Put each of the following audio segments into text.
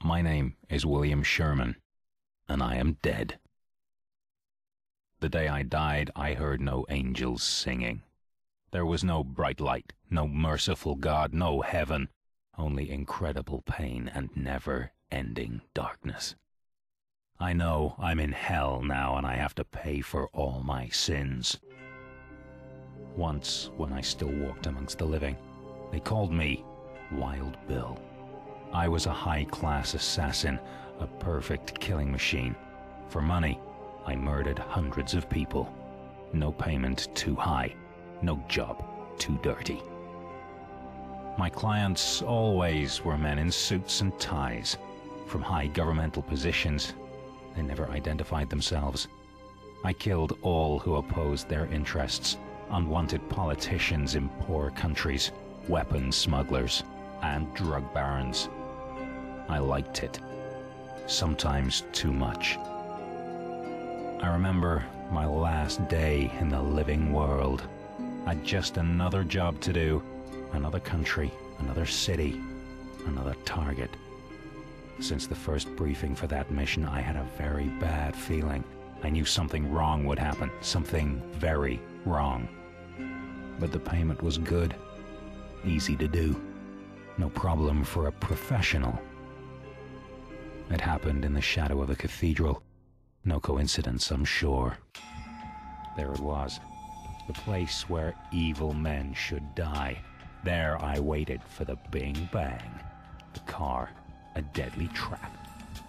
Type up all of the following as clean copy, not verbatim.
My name is William Sherman, and I am dead. The day I died, I heard no angels singing. There was no bright light, no merciful God, no heaven, only incredible pain and never-ending darkness. I know I'm in hell now, and I have to pay for all my sins. Once, when I still walked amongst the living, they called me Wild Bill. I was a high-class assassin, a perfect killing machine. For money, I murdered hundreds of people. No payment too high, no job too dirty. My clients always were men in suits and ties, from high governmental positions. They never identified themselves. I killed all who opposed their interests, unwanted politicians in poor countries, weapons smugglers, and drug barons. I liked it, sometimes too much. I remember my last day in the living world. I'd just another job to do, another country, another city, another target. Since the first briefing for that mission, I had a very bad feeling. I knew something wrong would happen, something very wrong. But the payment was good, easy to do, no problem for a professional. It happened in the shadow of a cathedral. No coincidence, I'm sure. There it was, the place where evil men should die. There I waited for the bing bang. The car, a deadly trap.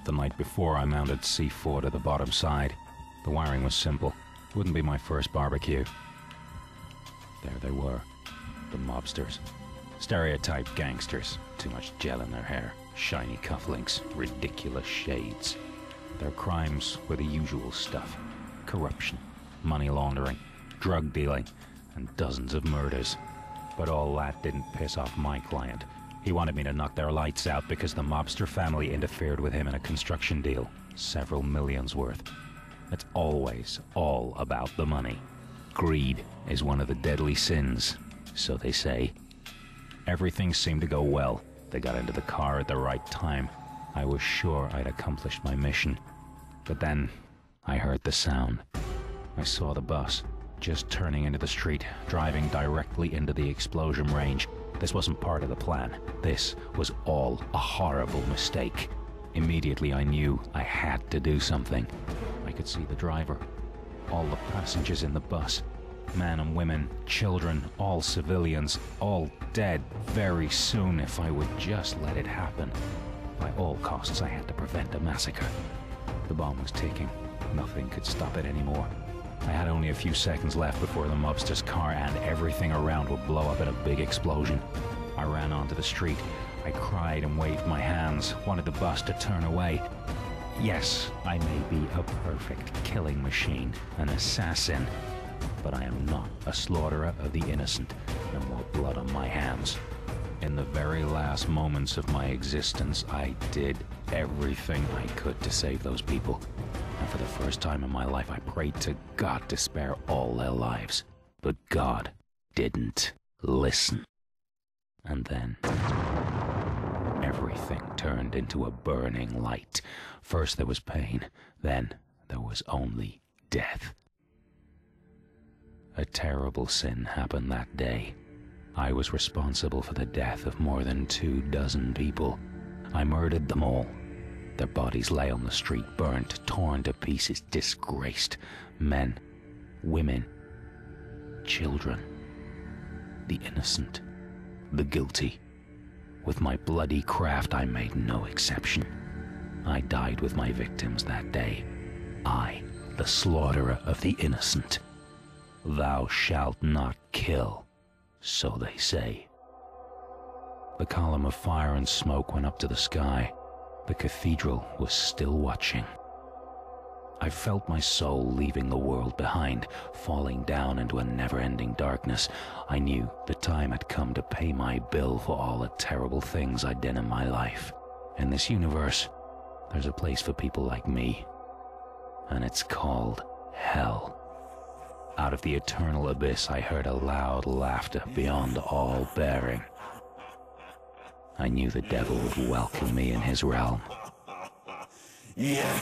The night before, I mounted C4 to the bottom side. The wiring was simple. Wouldn't be my first barbecue. There they were, the mobsters. Stereotyped gangsters, too much gel in their hair, shiny cufflinks, ridiculous shades. Their crimes were the usual stuff. Corruption, money laundering, drug dealing, and dozens of murders. But all that didn't piss off my client. He wanted me to knock their lights out because the mobster family interfered with him in a construction deal, several millions worth. It's always all about the money. Greed is one of the deadly sins, so they say. Everything seemed to go well. They got into the car at the right time. I was sure I'd accomplished my mission. But then, I heard the sound. I saw the bus, just turning into the street, driving directly into the explosion range. This wasn't part of the plan. This was all a horrible mistake. Immediately I knew I had to do something. I could see the driver, all the passengers in the bus, men and women, children, all civilians, all dead very soon if I would just let it happen. By all costs, I had to prevent a massacre. The bomb was ticking. Nothing could stop it anymore. I had only a few seconds left before the mobster's car and everything around would blow up in a big explosion. I ran onto the street. I cried and waved my hands, wanted the bus to turn away. Yes, I may be a perfect killing machine, an assassin, but I am not a slaughterer of the innocent. No more blood on my hands. In the very last moments of my existence, I did everything I could to save those people. And for the first time in my life, I prayed to God to spare all their lives. But God didn't listen. And then, everything turned into a burning light. First there was pain, then there was only death. A terrible sin happened that day. I was responsible for the death of more than 24 people. I murdered them all. Their bodies lay on the street, burnt, torn to pieces, disgraced. Men, women, children. The innocent, the guilty. With my bloody craft, I made no exception. I died with my victims that day. I, the slaughterer of the innocent. Thou shalt not kill, so they say. The column of fire and smoke went up to the sky. The cathedral was still watching. I felt my soul leaving the world behind, falling down into a never-ending darkness. I knew the time had come to pay my bill for all the terrible things I'd done in my life. In this universe, there's a place for people like me, and it's called hell. Out of the eternal abyss, I heard a loud laughter beyond all bearing. I knew the devil would welcome me in his realm. Yeah.